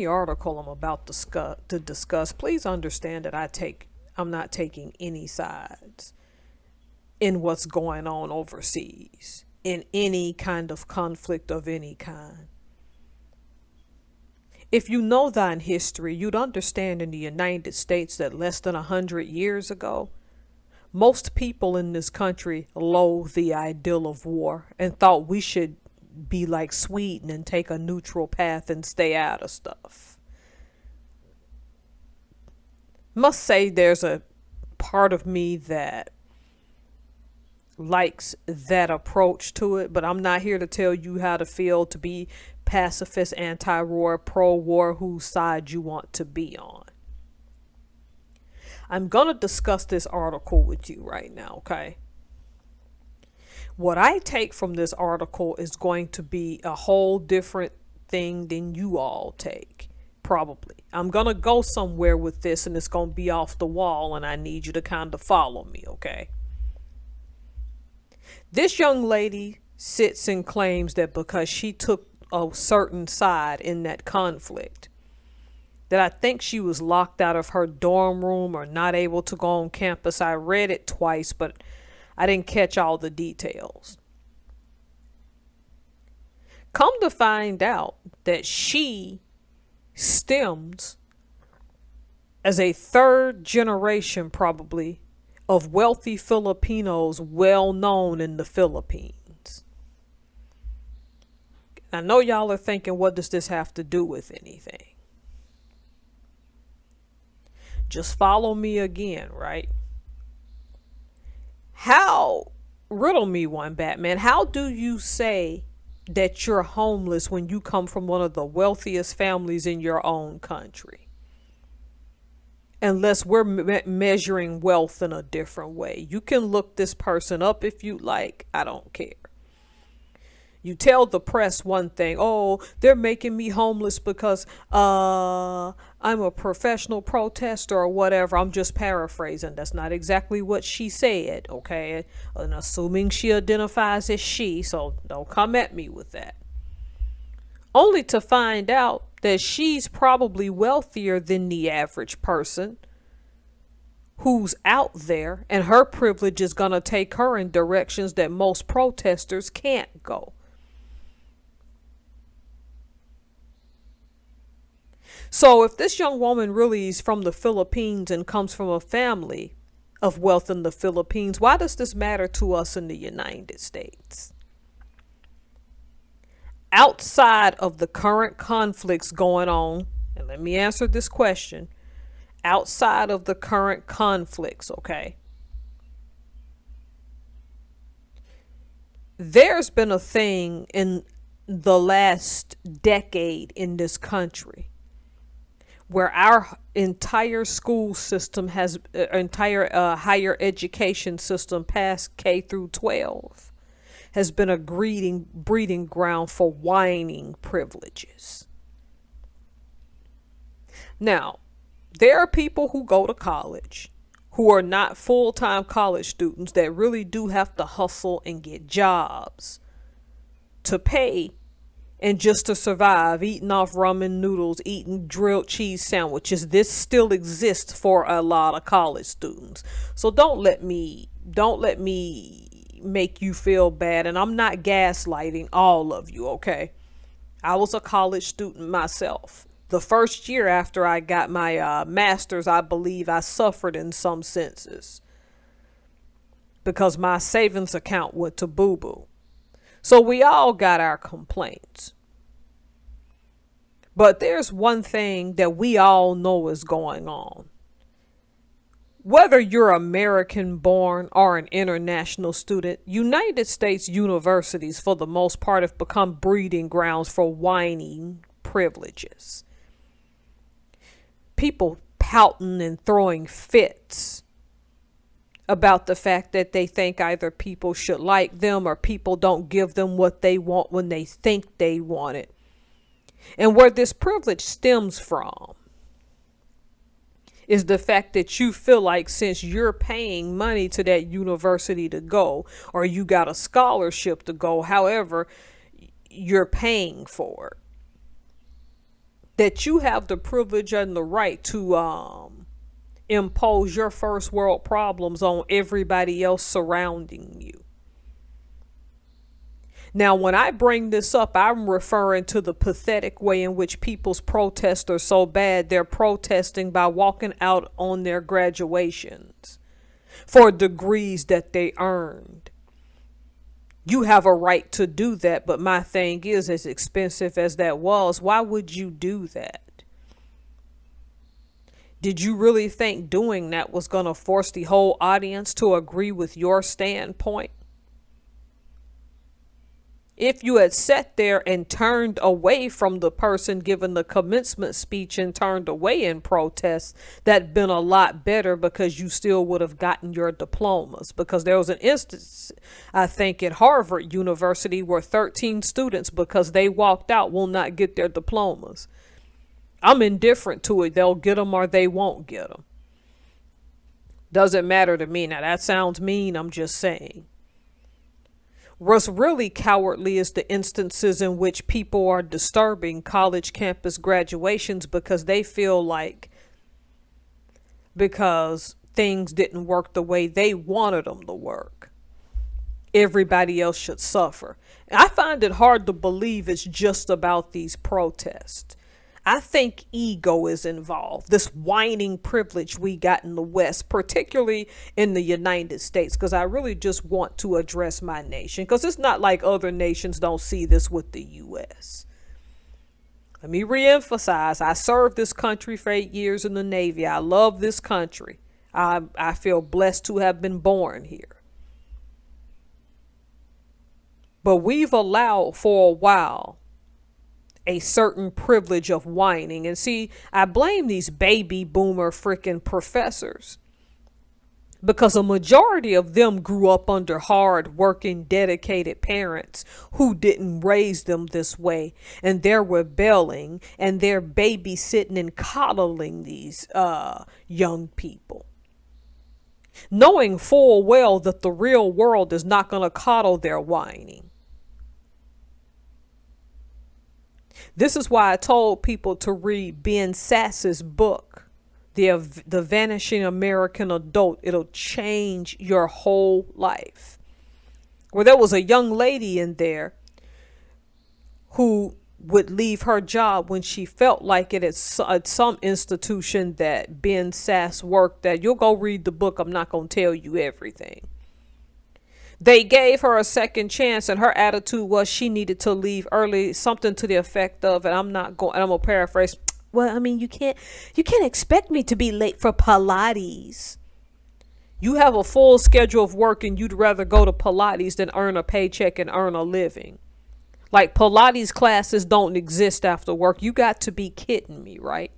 article I'm about to discuss, please understand that I'm not taking any sides in what's going on overseas, in any kind of conflict of any kind. If you know thine history, you'd understand in the United States that less than 100 years ago, most people in this country loathed the ideal of war and thought we should be like Sweden and take a neutral path and stay out of stuff. Must say there's a part of me that likes that approach to it, but I'm not here to tell you how to feel, to be pacifist, anti-war, pro-war, whose side you want to be on. I'm going to discuss this article with you right now, okay? What I take from this article is going to be a whole different thing than you all take, probably. I'm going to go somewhere with this and it's going to be off the wall, and I need you to kind of follow me, okay? This young lady sits and claims that because she took a certain side in that conflict, that I think she was locked out of her dorm room or not able to go on campus. I read it twice, but I didn't catch all the details. Come to find out that she stems as a third generation, probably, of wealthy Filipinos well known in the Philippines. I know y'all are thinking, what does this have to do with anything? Just follow me again, right? Riddle me one, Batman. How do you say that you're homeless when you come from one of the wealthiest families in your own country? Unless we're measuring wealth in a different way. You can look this person up if you like. I don't care. You tell the press one thing. Oh, they're making me homeless because I'm a professional protester or whatever. I'm just paraphrasing. That's not exactly what she said, okay? And assuming she identifies as she, so don't come at me with that. Only to find out that she's probably wealthier than the average person who's out there, and her privilege is going to take her in directions that most protesters can't go. So if this young woman really is from the Philippines and comes from a family of wealth in the Philippines, why does this matter to us in the United States? Outside of the current conflicts going on, and let me answer this question, outside of the current conflicts, okay, there's been a thing in the last decade in this country where our entire school system has, entire higher education system past K through 12, has been a breeding ground for whining privileges. Now, there are people who go to college who are not full-time college students that really do have to hustle and get jobs to pay and just to survive, eating off ramen noodles, eating grilled cheese sandwiches. This still exists for a lot of college students. So don't let me make you feel bad. And I'm not gaslighting all of you, okay? I was a college student myself. The first year after I got my master's, I believe I suffered in some senses because my savings account went to boo-boo. So we all got our complaints. But there's one thing that we all know is going on. Whether you're American born or an international student, United States universities for the most part have become breeding grounds for whining privileges. People pouting and throwing fits about the fact that they think either people should like them or people don't give them what they want when they think they want it. And where this privilege stems from is the fact that you feel like since you're paying money to that university to go, or you got a scholarship to go, however, you're paying for it. that you have the privilege and the right to impose your first world problems on everybody else surrounding you. Now, when I bring this up, I'm referring to the pathetic way in which people's protests are so bad, they're protesting by walking out on their graduations for degrees that they earned. You have a right to do that, but my thing is, as expensive as that was, why would you do that? Did you really think doing that was going to force the whole audience to agree with your standpoint? If you had sat there and turned away from the person giving the commencement speech and turned away in protest, that'd been a lot better, because you still would have gotten your diplomas. Because there was an instance, I think, at Harvard University where 13 students, because they walked out, will not get their diplomas. I'm indifferent to it. They'll get them or they won't get them. Doesn't matter to me. Now, that sounds mean. I'm just saying. What's really cowardly is the instances in which people are disturbing college campus graduations because they feel like, because things didn't work the way they wanted them to work, everybody else should suffer. I find it hard to believe it's just about these protests. I think ego is involved. This whining privilege we got in the West, particularly in the United States, because I really just want to address my nation, because it's not like other nations don't see this with the U.S. Let me reemphasize, I served this country for 8 years in the Navy. I love this country. I feel blessed to have been born here. But we've allowed for a while a certain privilege of whining. And see, I blame these baby boomer freaking professors, because a majority of them grew up under hard working, dedicated parents who didn't raise them this way. And they're rebelling and they're babysitting and coddling these young people, knowing full well that the real world is not going to coddle their whining. This is why I told people to read Ben Sass's book, The Vanishing American Adult. It'll change your whole life. Where there was a young lady in there who would leave her job when she felt like it at some institution that Ben Sass worked at. You'll go read the book. I'm not going to tell you everything. They gave her a second chance, and her attitude was she needed to leave early, something to the effect of, and I'm going to paraphrase, well, I mean, you can't expect me to be late for Pilates. You have a full schedule of work and you'd rather go to Pilates than earn a paycheck and earn a living. Like, Pilates classes don't exist after work. You got to be kidding me, right?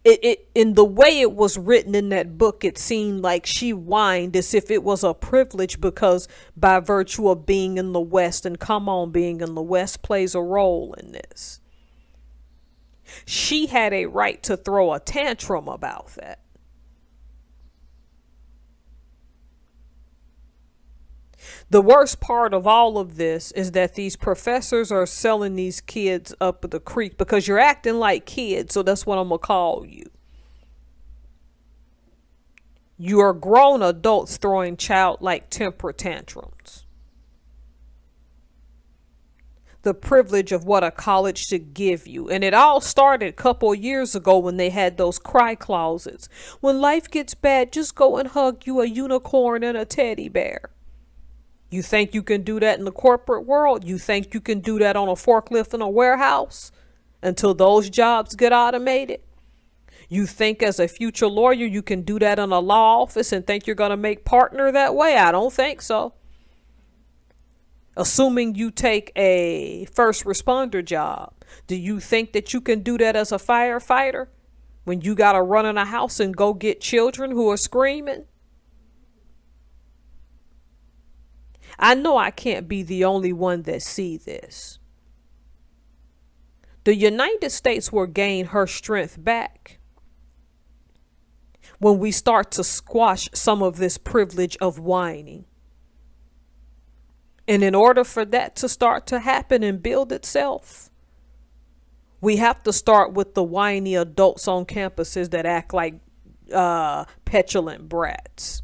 It in the way it was written in that book, it seemed like she whined as if it was a privilege because by virtue of being in the West, and come on, being in the West plays a role in this. She had a right to throw a tantrum about that. The worst part of all of this is that these professors are selling these kids up the creek because you're acting like kids, so that's what I'm going to call you. You are grown adults throwing childlike temper tantrums. The privilege of what a college should give you. And it all started a couple of years ago when they had those cry closets. When life gets bad, just go and hug you a unicorn and a teddy bear. You think you can do that in the corporate world? You think you can do that on a forklift in a warehouse until those jobs get automated? You think as a future lawyer you can do that in a law office and think you're going to make partner that way? I don't think so. Assuming you take a first responder job, do you think that you can do that as a firefighter when you got to run in a house and go get children who are screaming? I know I can't be the only one that see this. The United States will gain her strength back when we start to squash some of this privilege of whining. And in order for that to start to happen and build itself, We have to start with the whiny adults on campuses that act like petulant brats.